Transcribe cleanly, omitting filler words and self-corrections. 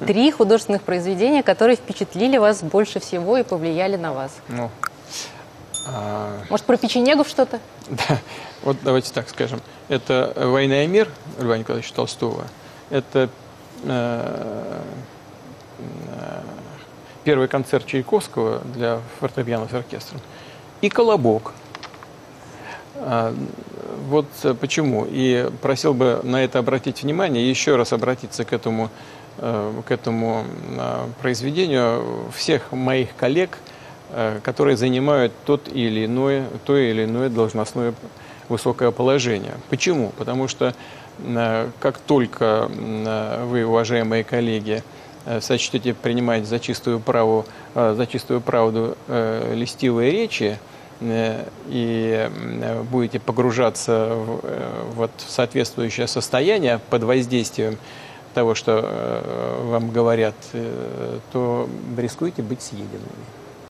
3 художественных произведения, которые впечатлили вас больше всего и повлияли на вас. Ну, Может, про печенегов что-то? да, вот давайте так скажем. Это «Война и мир» Льва Николаевича Толстого. Это первый концерт Чайковского для фортепиано с оркестром. И «Колобок». Вот почему. И просил бы на это обратить внимание, еще раз обратиться к этому произведению всех моих коллег, которые занимают то или иное должностное высокое положение. Почему? Потому что как только вы, уважаемые коллеги, сочтете принимать за чистую правду льстивые речи и будете погружаться в соответствующее состояние под воздействием того, что вам говорят, то рискуете быть съеденными.